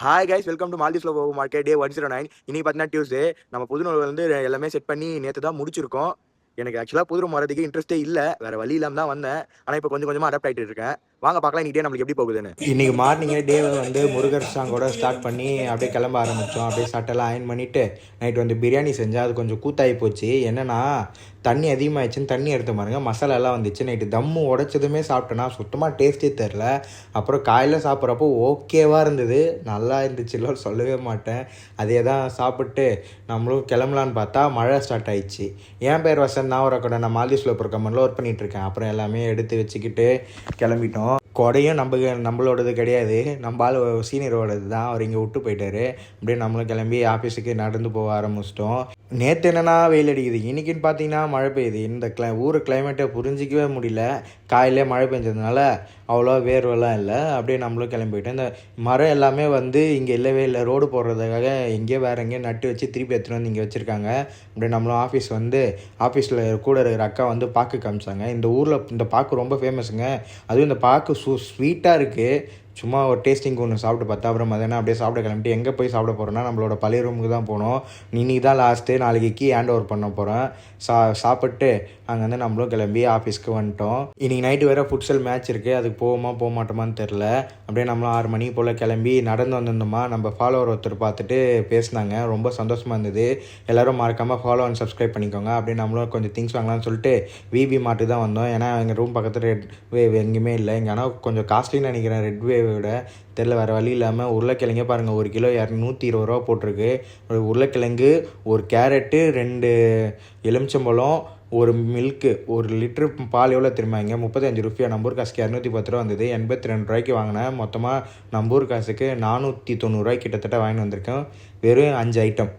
Hi guys, welcome to மால்தீவ்ஸ்ல market day 109. இன்னைக்கு பார்த்தீங்கன்னா டியூஸ்டே. நம்ம புது வந்து எல்லாமே செட் பண்ணி நேற்று தான் முடிச்சிருக்கோம். எனக்கு ஆக்சுவலாக புது ரூம் வரதுக்கு இன்ட்ரெஸ்ட்டே இல்லை, வேற வழி இல்லாமல் தான் வந்தேன். ஆனால் இப்போ கொஞ்சம் கொஞ்சமாக அடாப்ட் ஆகிட்டு இருக்கேன். வாங்க பார்க்கலாம் இன்னைக்கு டே நம்மளுக்கு எப்படி போகுதுன்னு. இன்னைக்கு மார்னிங்கே டேவை வந்து முருகர் சாங்கோட ஸ்டார்ட் பண்ணி அப்படியே கிளம்ப ஆரம்பித்தோம். அப்படியே சட்டெல்லாம் அயன் பண்ணிவிட்டு நைட் வந்து பிரியாணி செஞ்சேன். அது கொஞ்சம் கூத்தாகி போச்சு. என்னன்னா தண்ணி அதிகமாகிடுச்சுன்னு தண்ணி எடுத்து பாருங்க, மசாலாலாம் வந்துச்சு. நைட்டு தம்மு உடைச்சதுமே சாப்பிட்டேன்னா சுத்தமாக டேஸ்ட்டே தெரில. அப்புறம் காலையில் சாப்பிட்றப்போ ஓகேவாக இருந்தது, நல்லா இருந்துச்சுல்ல சொல்லவே மாட்டேன். அதே தான் சாப்பிட்டு நம்மளும் கிளம்பலான்னு பார்த்தா மழை ஸ்டார்ட் ஆயிடுச்சு. என் பேர் வசந்த், நான் ஒரு கடை நான் மால்தீவ்ஸ்ல ஒரு கம்பெனியில் ஒர்க் பண்ணிகிட்ருக்கேன். அப்புறம் எல்லாமே எடுத்து வச்சுக்கிட்டு கிளம்பிட்டோம். கொடையும் நம்மளோடது கிடையாது, நம்ம ஆள் சீனியரோடது தான். அவர் இங்கே விட்டு போயிட்டாரு. அப்படியே நம்மளும் கிளம்பி ஆஃபீஸுக்கு நடந்து போக ஆரம்பிச்சிட்டோம். நேற்று என்னென்னா வெயில் அடிக்குது, இன்றைக்கின்னு பார்த்தீங்கன்னா மழை பெய்யுது. இந்த ஊர் கிளைமேட்டை புரிஞ்சிக்கவே முடியல. காலையிலே மழை பெஞ்சதுனால அவ்வளோ வேர்வெல்லாம் இல்லை. அப்படியே நம்மளும் கிளம்பி போயிட்டோம். இந்த மரம் எல்லாமே வந்து இங்கே இல்லவே இல்லை. ரோடு போடுறதுக்காக எங்கேயோ வேறு எங்கேயோ நட்டு வச்சு திருப்பி எடுத்துகிட்டு வந்து இங்கே வச்சுருக்காங்க. அப்படியே நம்மளும் ஆஃபீஸில் கூட இருக்கிற அக்கா வந்து பாக்கு காமிச்சாங்க. இந்த ஊரில் இந்த பாக்கு ரொம்ப ஃபேமஸுங்க. அதுவும் இந்த பாக்கு ஸ்வீட்டாக இருக்குது. சும்மா ஒரு டேஸ்டிங்க்கு ஒன்று சாப்பிட்டு பார்த்தா அப்புறம் மதியானம் அப்படியே சாப்பிட கிளம்பிட்டு எங்கே போய் சாப்பிட போகிறோன்னா நம்மளோட பழைய ரூமுக்கு தான் போனோம். இன்னைக்கு தான் லாஸ்ட்டு, நாளைக்கு ஹேண்ட் ஓவர் பண்ண போகிறேன். சாப்பிட்டு அங்கே வந்து நம்மளும் கிளம்பி ஆஃபீஸ்க்கு வந்துட்டோம். இன்றைக்கி நைட்டு வேறு ஃபுட்சல் மேட்ச் இருக்குது, அதுக்கு போக மாட்டோமான்னு தெரில. அப்படியே நம்மளும் 6 மணி போல் கிளம்பி நடந்து வந்திருந்தோமா. நம்ம ஃபாலோவர் ஒருத்தர் பார்த்துட்டு பேசினாங்க, ரொம்ப சந்தோஷமாக இருந்தது. எல்லோரும் மறக்காமல் ஃபாலோ அண்ட் சப்ஸ்கிரைப் பண்ணிக்கோங்க. அப்படியே நம்மளும் கொஞ்சம் திங்ஸ் வாங்கலாம்னு சொல்லிட்டு விபி மார்ட்டுக்கு தான் வந்தோம். ஏன்னா எங்கள் ரூம் பக்கத்தில் ரெட் வேவ் எங்கேயுமே இல்லை. இங்கே ஆனால் கொஞ்சம் காஸ்ட்லின்னு நினைக்கிறேன் ரெட் வேவ் விட. தெரில, வேறு வழி இல்லாமல் உருளைக்கிழங்கே பாருங்கள், 1 கிலோ 220 ரூபா போட்டிருக்கு. ஒரு உருளைக்கிழங்கு, ஒரு கேரட்டு, 2 எலுமிச்சம்பழம், ஒரு மில்க்கு, 1 லிட்ரு பால் எவ்வளோ தெரியுமா? இங்கே 35 ரூபாய். நம்பூர் காசுக்கு 210 ரூபா வந்தது. 82 ரூபாய்க்கு வாங்கினேன். மொத்தமாக நம்பூர் காசுக்கு 490 ரூபாய்க்கு கிட்டத்தட்ட வாங்கிட்டு வந்திருக்கேன். வெறும் 5 ஐட்டம்.